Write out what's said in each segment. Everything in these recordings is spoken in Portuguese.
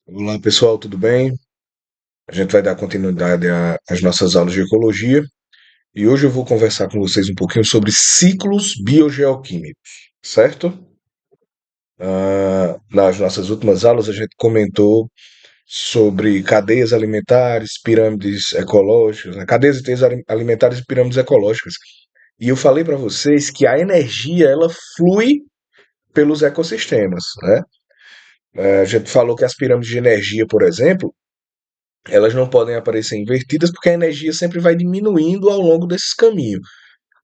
Olá pessoal, tudo bem? A gente vai dar continuidade às nossas aulas de ecologia e hoje eu vou conversar com vocês um pouquinho sobre ciclos biogeoquímicos, certo? Nas nossas últimas aulas a gente comentou sobre cadeias alimentares, pirâmides ecológicas, né? Alimentares e pirâmides ecológicas. E eu falei para vocês que a energia ela flui pelos ecossistemas, né? A gente falou que as pirâmides de energia, por exemplo, elas não podem aparecer invertidas porque a energia sempre vai diminuindo ao longo desses caminhos.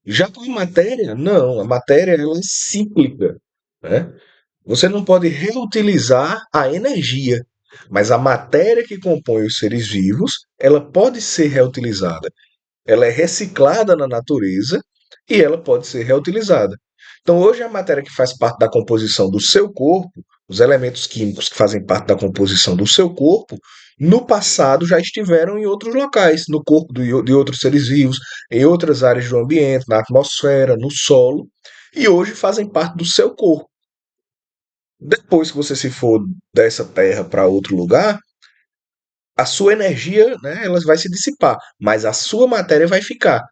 Já com a matéria, não, a matéria ela é cíclica, né? Você não pode reutilizar a energia, mas a matéria que compõe os seres vivos, ela pode ser reutilizada. Ela é reciclada na natureza e ela pode ser reutilizada. Então, hoje, a matéria que faz parte da composição do seu corpo, os elementos químicos que fazem parte da composição do seu corpo, no passado já estiveram em outros locais, no corpo de outros seres vivos, em outras áreas do ambiente, na atmosfera, no solo, e hoje fazem parte do seu corpo. Depois que você se for dessa terra para outro lugar, a sua energia, né, ela vai se dissipar, mas a sua matéria vai ficar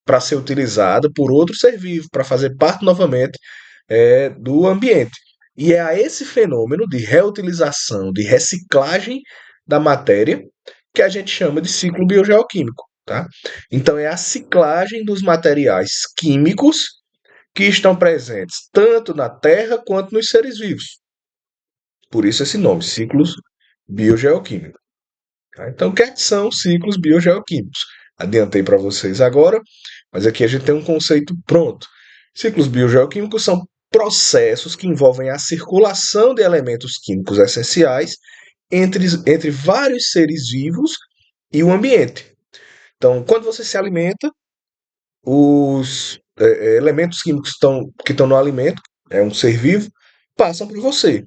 para ser utilizada por outro ser vivo, para fazer parte novamente do ambiente. E é a esse fenômeno de reutilização, de reciclagem da matéria, que a gente chama de ciclo biogeoquímico. Tá? Então, é a ciclagem dos materiais químicos que estão presentes tanto na Terra quanto nos seres vivos. Por isso esse nome, ciclos biogeoquímicos. Tá? Então, o que são ciclos biogeoquímicos? Adiantei para vocês agora, mas aqui a gente tem um conceito pronto. Ciclos biogeoquímicos são processos que envolvem a circulação de elementos químicos essenciais entre vários seres vivos e o ambiente. Então, quando você se alimenta, os elementos químicos que estão no alimento, é um ser vivo, passam por você.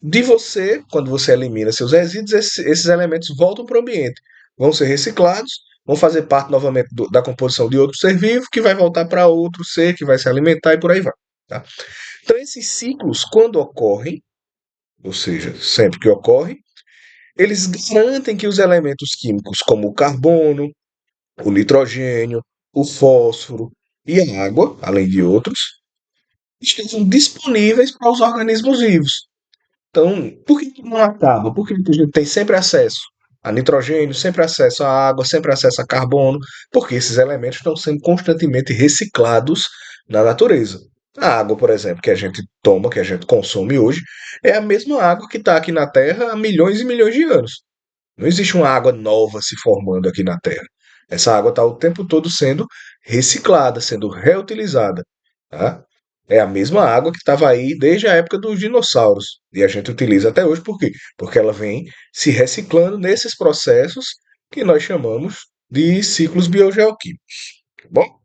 De você, quando você elimina seus resíduos, esses elementos voltam para o ambiente, vão ser reciclados, vão fazer parte novamente da composição de outro ser vivo, que vai voltar para outro ser, que vai se alimentar e por aí vai. Tá? Então, esses ciclos, quando ocorrem, ou seja, sempre que ocorrem, eles garantem que os elementos químicos, como o carbono, o nitrogênio, o fósforo e a água, além de outros, estejam disponíveis para os organismos vivos. Então, por que não acaba? Porque a gente tem sempre acesso a nitrogênio, sempre acesso à água, sempre acesso a carbono, porque esses elementos estão sendo constantemente reciclados na natureza. A água, por exemplo, que a gente toma, que a gente consome hoje, é a mesma água que está aqui na Terra há milhões e milhões de anos. Não existe uma água nova se formando aqui na Terra. Essa água está o tempo todo sendo reciclada, sendo reutilizada. Tá? É a mesma água que estava aí desde a época dos dinossauros. E a gente utiliza até hoje, por quê? Porque ela vem se reciclando nesses processos que nós chamamos de ciclos biogeoquímicos. Tá bom?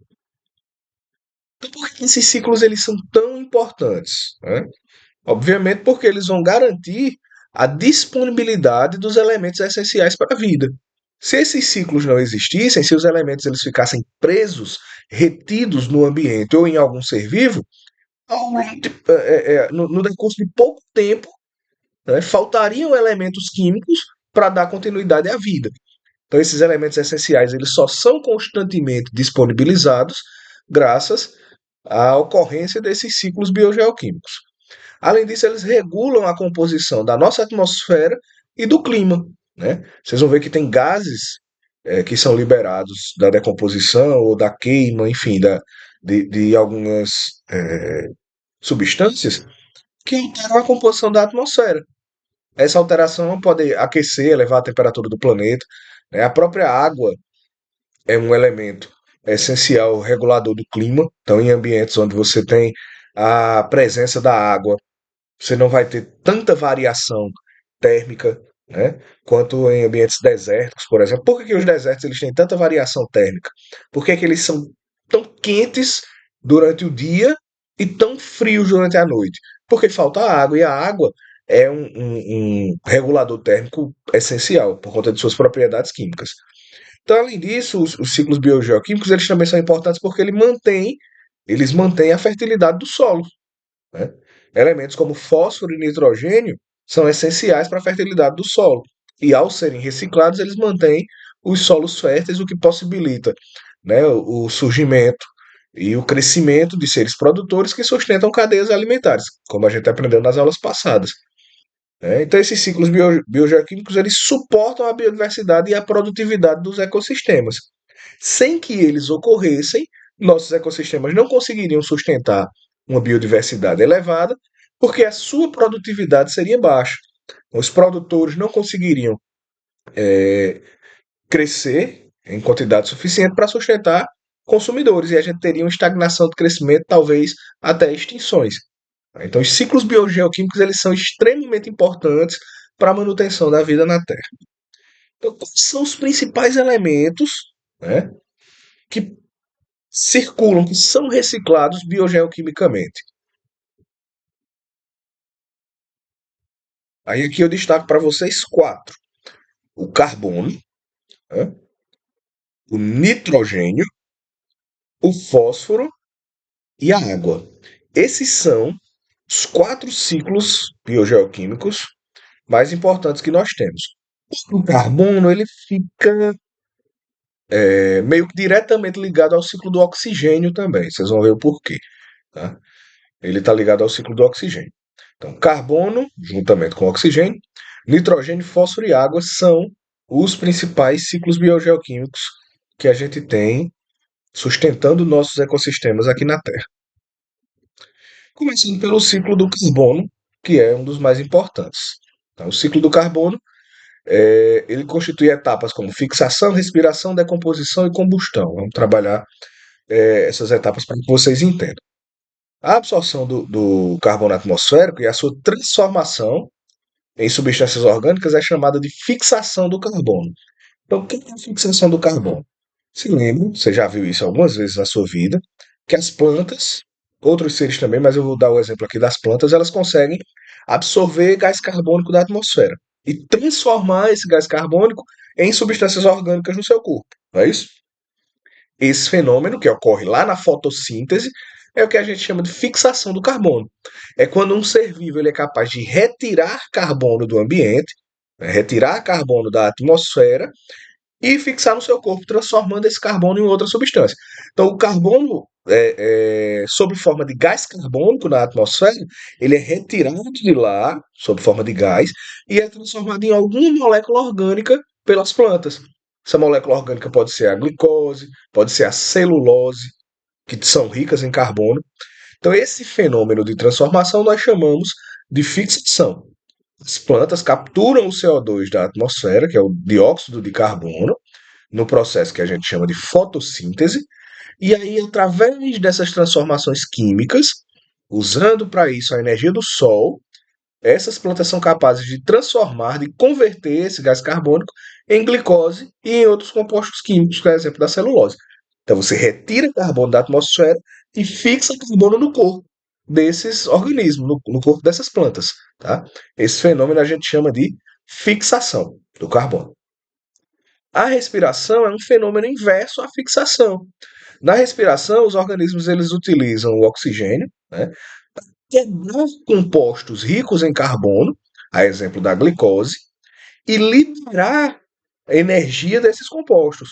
Então, por que esses ciclos eles são tão importantes? Né? Obviamente porque eles vão garantir a disponibilidade dos elementos essenciais para a vida. Se esses ciclos não existissem, se os elementos eles ficassem presos, retidos no ambiente ou em algum ser vivo, no decurso de pouco tempo, né, faltariam elementos químicos para dar continuidade à vida. Então, esses elementos essenciais eles só são constantemente disponibilizados graças à ocorrência desses ciclos biogeoquímicos. Além disso, eles regulam a composição da nossa atmosfera e do clima. Né? Vocês vão ver que tem gases que são liberados da decomposição ou da queima, enfim, de algumas substâncias que alteram a composição da atmosfera. Essa alteração pode aquecer, elevar a temperatura do planeta. Né? A própria água é um elemento essencial regulador do clima. Então, em ambientes onde você tem a presença da água, você não vai ter tanta variação térmica, né, quanto em ambientes desérticos, por exemplo. Por que os desertos eles têm tanta variação térmica? Por que eles são tão quentes durante o dia e tão frios durante a noite? Porque falta água, e a água é um regulador térmico essencial, por conta de suas propriedades químicas. Então, além disso, os ciclos biogeoquímicos eles também são importantes porque eles mantêm a fertilidade do solo. Né? Elementos como fósforo e nitrogênio são essenciais para a fertilidade do solo. E ao serem reciclados, eles mantêm os solos férteis, o que possibilita, né, o surgimento e o crescimento de seres produtores que sustentam cadeias alimentares, como a gente aprendeu nas aulas passadas. Né? Então, esses ciclos biogeoquímicos eles suportam a biodiversidade e a produtividade dos ecossistemas. Sem que eles ocorressem, nossos ecossistemas não conseguiriam sustentar uma biodiversidade elevada, porque a sua produtividade seria baixa. Os produtores não conseguiriam crescer em quantidade suficiente para sustentar consumidores e a gente teria uma estagnação de crescimento, talvez até extinções. Então, os ciclos biogeoquímicos eles são extremamente importantes para a manutenção da vida na Terra. Então, quais são os principais elementos, né, que circulam, que são reciclados biogeoquimicamente? Aí aqui eu destaco para vocês quatro: o carbono, né, o nitrogênio, o fósforo e a água. Esses são os quatro ciclos biogeoquímicos mais importantes que nós temos. O carbono ele fica meio que diretamente ligado ao ciclo do oxigênio também. Vocês vão ver o porquê. Tá? Ele está ligado ao ciclo do oxigênio. Então, carbono, juntamente com oxigênio, nitrogênio, fósforo e água são os principais ciclos biogeoquímicos que a gente tem sustentando nossos ecossistemas aqui na Terra. Começando pelo ciclo do carbono, que é um dos mais importantes. Então, o ciclo do carbono ele constitui etapas como fixação, respiração, decomposição e combustão. Vamos trabalhar essas etapas para que vocês entendam. A absorção do carbono atmosférico e a sua transformação em substâncias orgânicas é chamada de fixação do carbono. Então, o que é a fixação do carbono? Se lembra, você já viu isso algumas vezes na sua vida, que as plantas, outros seres também, mas eu vou dar o exemplo aqui das plantas, elas conseguem absorver gás carbônico da atmosfera e transformar esse gás carbônico em substâncias orgânicas no seu corpo, não é isso? Esse fenômeno, que ocorre lá na fotossíntese, é o que a gente chama de fixação do carbono. É quando um ser vivo ele é capaz de retirar carbono do ambiente, né, retirar carbono da atmosfera e fixar no seu corpo, transformando esse carbono em outra substância. Então, o carbono, sob forma de gás carbônico na atmosfera, ele é retirado de lá, sob forma de gás, e é transformado em alguma molécula orgânica pelas plantas. Essa molécula orgânica pode ser a glicose, pode ser a celulose, que são ricas em carbono. Então, esse fenômeno de transformação nós chamamos de fixação. As plantas capturam o CO2 da atmosfera, que é o dióxido de carbono, no processo que a gente chama de fotossíntese, e aí, através dessas transformações químicas, usando para isso a energia do sol, essas plantas são capazes de transformar, de converter esse gás carbônico em glicose e em outros compostos químicos, por exemplo, da celulose. Então, você retira carbono da atmosfera e fixa carbono no corpo desses organismos, no corpo dessas plantas. Tá? Esse fenômeno a gente chama de fixação do carbono. A respiração é um fenômeno inverso à fixação. Na respiração, os organismos eles utilizam o oxigênio, né, para quebrar compostos ricos em carbono, a exemplo da glicose, e liberar a energia desses compostos.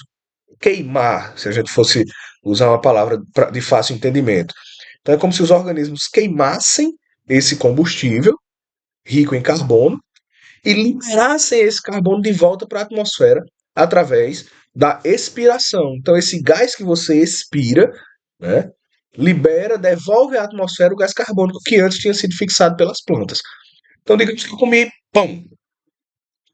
Queimar, se a gente fosse usar uma palavra de fácil entendimento. Então é como se os organismos queimassem esse combustível rico em carbono e liberassem esse carbono de volta para a atmosfera através da expiração. Então, esse gás que você expira, né, libera, devolve à atmosfera o gás carbônico que antes tinha sido fixado pelas plantas. Então, digamos que eu comi pão.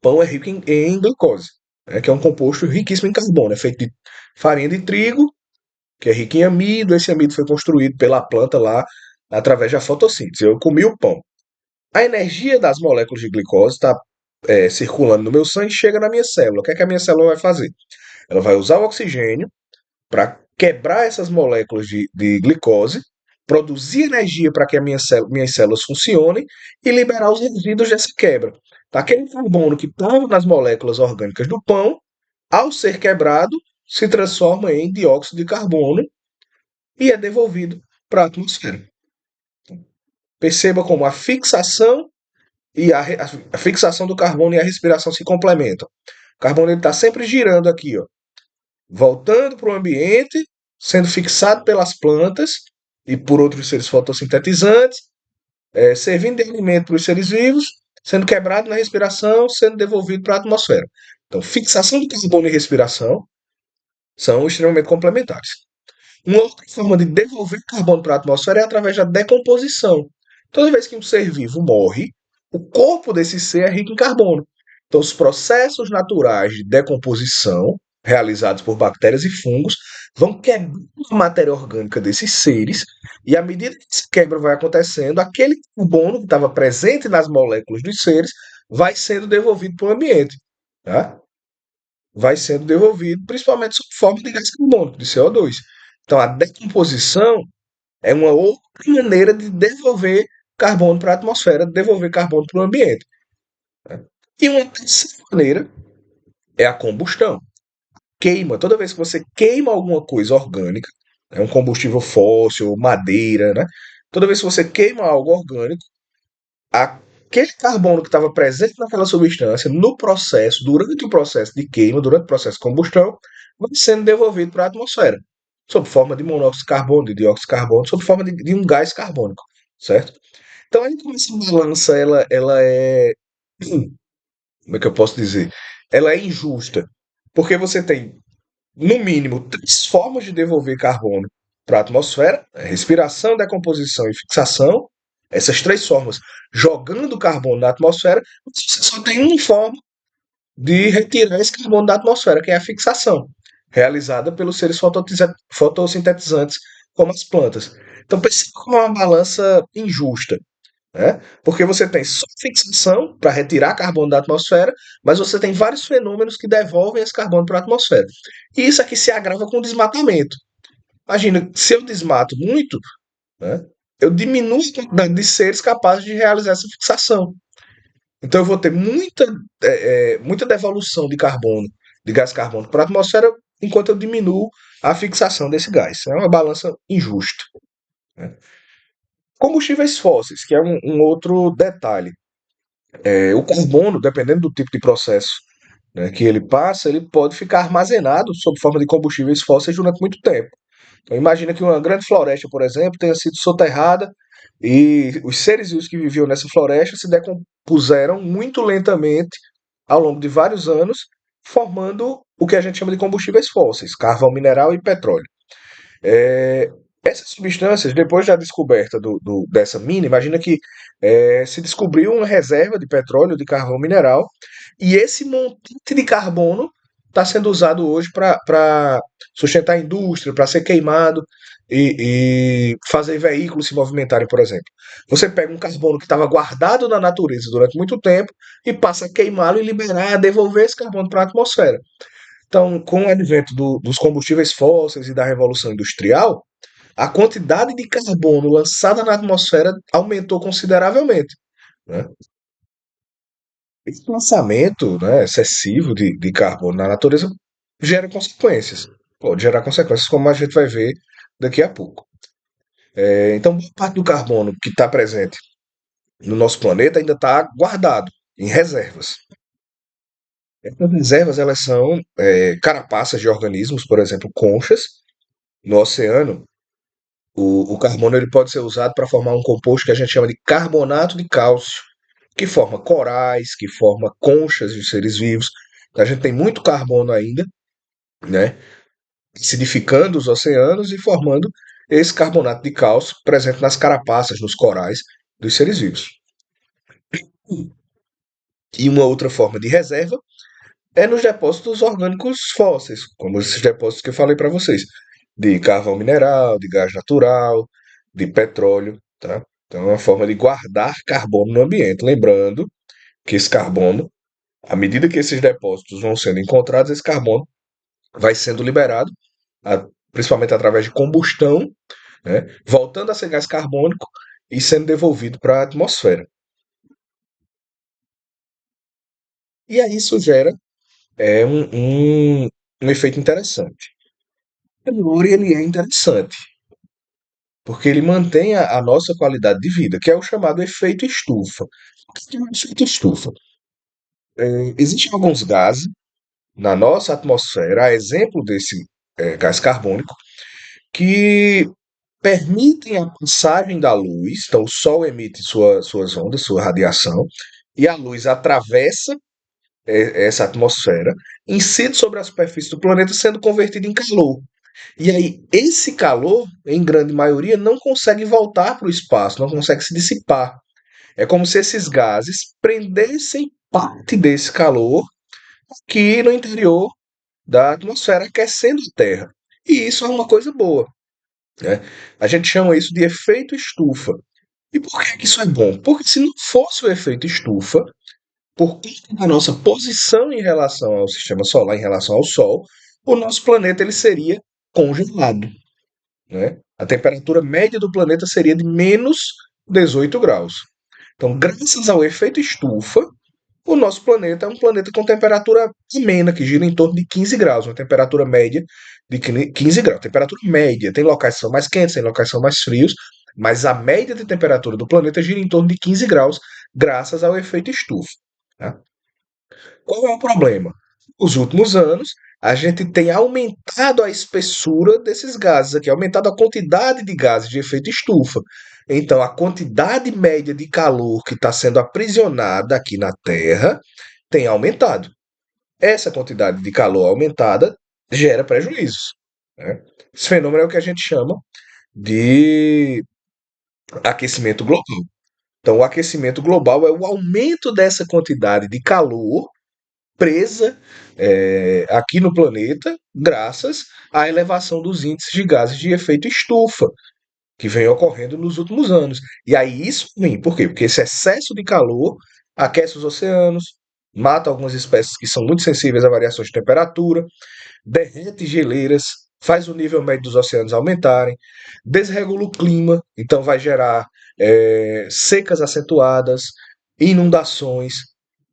Pão é rico em glicose, né, que é um composto riquíssimo em carbono. É feito de farinha de trigo, que é rico em amido. Esse amido foi construído pela planta lá através da fotossíntese. Eu comi o pão. A energia das moléculas de glicose está circulando no meu sangue e chega na minha célula. O que é que a minha célula vai fazer? Ela vai usar o oxigênio para quebrar essas moléculas de glicose, produzir energia para que minhas células funcionem e liberar os resíduos dessa quebra. Aquele carbono que estava nas moléculas orgânicas do pão, ao ser quebrado, se transforma em dióxido de carbono e é devolvido para a atmosfera. Perceba como a fixação e a fixação do carbono e a respiração se complementam. O carbono está sempre girando aqui, ó, voltando para o ambiente, sendo fixado pelas plantas e por outros seres fotossintetizantes, servindo de alimento para os seres vivos, sendo quebrado na respiração, sendo devolvido para a atmosfera. Então, fixação de carbono e respiração são extremamente complementares. Uma outra forma de devolver carbono para a atmosfera é através da decomposição. Toda vez que um ser vivo morre, o corpo desse ser é rico em carbono. Então, os processos naturais de decomposição, realizados por bactérias e fungos, vão quebrando a matéria orgânica desses seres, e à medida que essa quebra vai acontecendo, aquele carbono que estava presente nas moléculas dos seres vai sendo devolvido para o ambiente. Tá? Vai sendo devolvido, principalmente sob forma de gás carbônico, de CO2. Então, a decomposição é uma outra maneira de devolver carbono para a atmosfera, de devolver carbono para o ambiente. Né? E uma terceira maneira é a combustão. Queima. Toda vez que você queima alguma coisa orgânica, um combustível fóssil, madeira, né? Toda vez que você queima algo orgânico, aquele carbono que estava presente naquela substância, no processo, durante o processo de queima, durante o processo de combustão, vai sendo devolvido para a atmosfera, sob forma de monóxido de carbono, de dióxido de carbono, sob forma de um gás carbônico, certo? Então, aí como essa balança, ela é, como é que eu posso dizer? Ela é injusta, porque você tem, no mínimo, três formas de devolver carbono para a atmosfera: respiração, decomposição e fixação. Essas três formas jogando carbono na atmosfera, você só tem uma forma de retirar esse carbono da atmosfera, que é a fixação, realizada pelos seres fotossintetizantes, como as plantas. Então, perceba como é uma balança injusta, né? Porque você tem só fixação para retirar carbono da atmosfera, mas você tem vários fenômenos que devolvem esse carbono para a atmosfera. E isso aqui se agrava com o desmatamento. Imagina, se eu desmato muito, né, eu diminuo a quantidade de seres capazes de realizar essa fixação. Então eu vou ter muita devolução de carbono, de gás carbônico para a atmosfera, enquanto eu diminuo a fixação desse gás. É uma balança injusta. Né? Combustíveis fósseis, que é um outro detalhe. O carbono, dependendo do tipo de processo, né, que ele passa, ele pode ficar armazenado sob forma de combustíveis fósseis durante muito tempo. Então, imagina que uma grande floresta, por exemplo, tenha sido soterrada e os seres vivos que viviam nessa floresta se decompuseram muito lentamente ao longo de vários anos, formando o que a gente chama de combustíveis fósseis, carvão mineral e petróleo. É, essas substâncias, depois da descoberta dessa mina, imagina que se descobriu uma reserva de petróleo, de carvão mineral, e esse montante de carbono está sendo usado hoje para sustentar a indústria, para ser queimado e fazer veículos se movimentarem, por exemplo. Você pega um carbono que estava guardado na natureza durante muito tempo e passa a queimá-lo e liberar, devolver esse carbono para a atmosfera. Então, com o advento dos combustíveis fósseis e da revolução industrial, a quantidade de carbono lançada na atmosfera aumentou consideravelmente. Né? Esse lançamento, né, excessivo de carbono na natureza gera consequências. Pode gerar consequências, como a gente vai ver daqui a pouco. Então, boa parte do carbono que está presente no nosso planeta ainda está guardado em reservas. Essas reservas elas são carapaças de organismos, por exemplo, conchas. No oceano, o carbono ele pode ser usado para formar um composto que a gente chama de carbonato de cálcio, que forma corais, que forma conchas de seres vivos. Então, a gente tem muito carbono ainda, né, acidificando os oceanos e formando esse carbonato de cálcio presente nas carapaças, nos corais dos seres vivos. E uma outra forma de reserva é nos depósitos orgânicos fósseis, como esses depósitos que eu falei para vocês, de carvão mineral, de gás natural, de petróleo, tá? Então é uma forma de guardar carbono no ambiente, lembrando que esse carbono, à medida que esses depósitos vão sendo encontrados, esse carbono vai sendo liberado, principalmente através de combustão, né? Voltando a ser gás carbônico e sendo devolvido para a atmosfera. E aí isso gera um efeito interessante. O calor ele é interessante, porque ele mantém a nossa qualidade de vida, que é o chamado efeito estufa. Que é o efeito estufa? Existem alguns gases na nossa atmosfera, a exemplo desse gás carbônico, que permitem a passagem da luz. Então, o Sol emite suas ondas, sua radiação, e a luz atravessa essa atmosfera, incide sobre a superfície do planeta, sendo convertido em calor. E aí, esse calor, em grande maioria, não consegue voltar para o espaço, não consegue se dissipar. É como se esses gases prendessem parte desse calor aqui no interior da atmosfera, aquecendo a Terra. E isso é uma coisa boa, né? A gente chama isso de efeito estufa. E por que isso é bom? Porque se não fosse o efeito estufa, por conta da nossa posição em relação ao sistema solar, em relação ao Sol, o nosso planeta ele seria congelado, né? A temperatura média do planeta seria de menos 18 graus. Então, graças ao efeito estufa, o nosso planeta é um planeta com temperatura amena, que gira em torno de 15 graus, uma temperatura média de 15 graus. Temperatura média, tem locais que são mais quentes, tem locais que são mais frios, mas a média de temperatura do planeta gira em torno de 15 graus, graças ao efeito estufa. Tá? Qual é o problema? Nos últimos anos, a gente tem aumentado a espessura desses gases aqui, aumentado a quantidade de gases de efeito estufa. Então, a quantidade média de calor que está sendo aprisionada aqui na Terra tem aumentado. Essa quantidade de calor aumentada gera prejuízos, né? Esse fenômeno é o que a gente chama de aquecimento global. Então, o aquecimento global é o aumento dessa quantidade de calor presa aqui no planeta, graças à elevação dos índices de gases de efeito estufa, que vem ocorrendo nos últimos anos. E aí isso vem, por quê? Porque esse excesso de calor aquece os oceanos, mata algumas espécies que são muito sensíveis a variações de temperatura, derrete geleiras, faz o nível médio dos oceanos aumentarem, desregula o clima, então vai gerar secas acentuadas, inundações,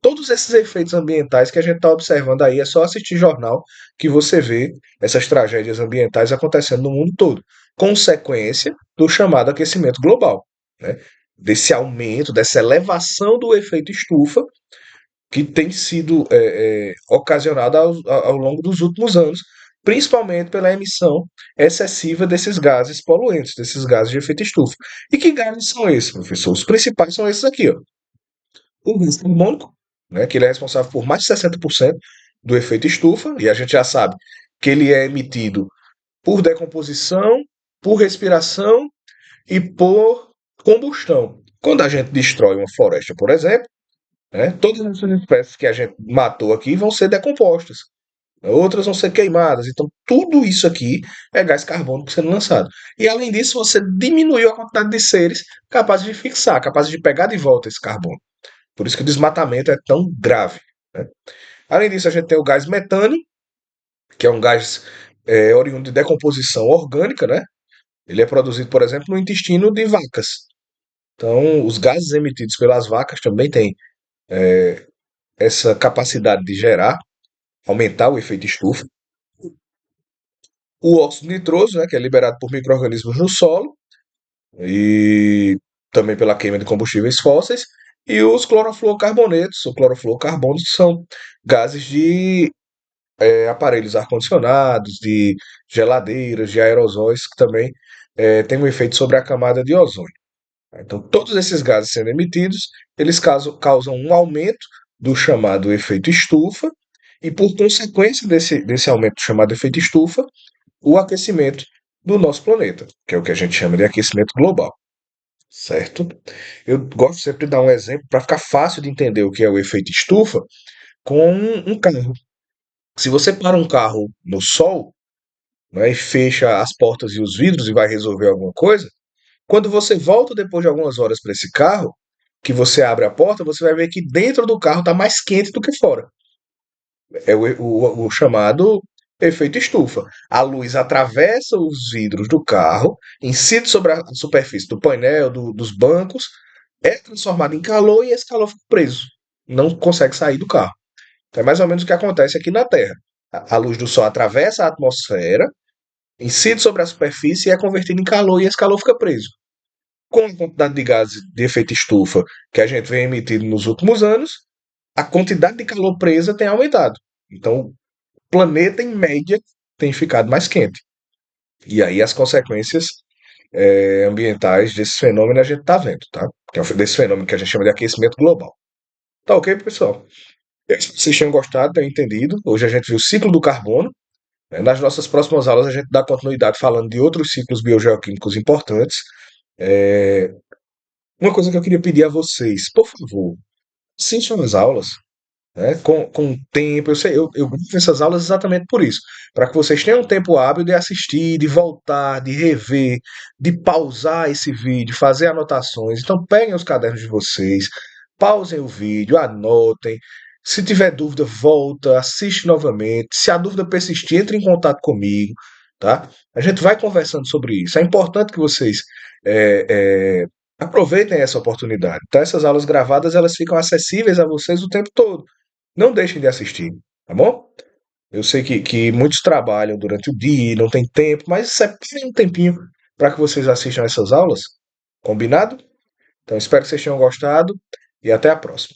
todos esses efeitos ambientais que a gente está observando aí. É só assistir jornal que você vê essas tragédias ambientais acontecendo no mundo todo, consequência do chamado aquecimento global, né? Desse aumento, dessa elevação do efeito estufa que tem sido ocasionada ao longo dos últimos anos, principalmente pela emissão excessiva desses gases poluentes, desses gases de efeito estufa. E que gases são esses, professor? Os principais são esses aqui, ó. O gás carbônico, né, que ele é responsável por mais de 60% do efeito estufa, e a gente já sabe que ele é emitido por decomposição, por respiração e por combustão. Quando a gente destrói uma floresta, por exemplo, né, todas essas espécies que a gente matou aqui vão ser decompostas. Outras vão ser queimadas. Então, tudo isso aqui é gás carbônico sendo lançado. E, além disso, você diminuiu a quantidade de seres capazes de fixar, capazes de pegar de volta esse carbono. Por isso que o desmatamento é tão grave, né? Além disso, a gente tem o gás metano, que é um gás oriundo de decomposição orgânica, né? Ele é produzido, por exemplo, no intestino de vacas. Então, os gases emitidos pelas vacas também têm essa capacidade de gerar, aumentar o efeito estufa. O óxido nitroso, né, que é liberado por micro-organismos no solo e também pela queima de combustíveis fósseis. E os clorofluorcarbonetos, ou clorofluorcarbonos, que são gases de aparelhos ar-condicionados, de geladeiras, de aerosóis, que também têm um efeito sobre a camada de ozônio. Então, todos esses gases sendo emitidos, eles causam um aumento do chamado efeito estufa, e por consequência desse aumento chamado efeito estufa, o aquecimento do nosso planeta, que é o que a gente chama de aquecimento global, certo? Eu gosto sempre de dar um exemplo para ficar fácil de entender o que é o efeito estufa com um carro. Se você para um carro no sol, né, e fecha as portas e os vidros e vai resolver alguma coisa, quando você volta depois de algumas horas para esse carro, que você abre a porta, você vai ver que dentro do carro está mais quente do que fora. É o chamado efeito estufa. A luz atravessa os vidros do carro, incide sobre a superfície do painel, dos bancos, é transformado em calor e esse calor fica preso. Não consegue sair do carro. Então é mais ou menos o que acontece aqui na Terra. A luz do Sol atravessa a atmosfera, incide sobre a superfície e é convertido em calor e esse calor fica preso. Com a quantidade de gases de efeito estufa que a gente vem emitindo nos últimos anos, a quantidade de calor presa tem aumentado. Então, o planeta, em média, tem ficado mais quente. E aí as consequências ambientais desse fenômeno a gente está vendo, tá? Que é desse fenômeno que a gente chama de aquecimento global. Tá ok, pessoal? Espero que vocês tenham gostado, tenham entendido. Hoje a gente viu o ciclo do carbono. Nas nossas próximas aulas a gente dá continuidade falando de outros ciclos biogeoquímicos importantes. É, Uma coisa que eu queria pedir a vocês, por favor, assistam as aulas, né, com tempo. Eu sei, eu gravo essas aulas exatamente por isso, para que vocês tenham um tempo hábil de assistir, de voltar, de rever, de pausar esse vídeo, fazer anotações. Então peguem os cadernos de vocês, pausem o vídeo, anotem. Se tiver dúvida, volta, assiste novamente. Se a dúvida persistir, entre em contato comigo, tá? A gente vai conversando sobre isso. É importante que vocês é, é, aproveitem essa oportunidade. Então, essas aulas gravadas elas ficam acessíveis a vocês o tempo todo. Não deixem de assistir, tá bom? Eu sei que muitos trabalham durante o dia, não tem tempo, mas separem um tempinho para que vocês assistam essas aulas. Combinado? Então espero que vocês tenham gostado e até a próxima.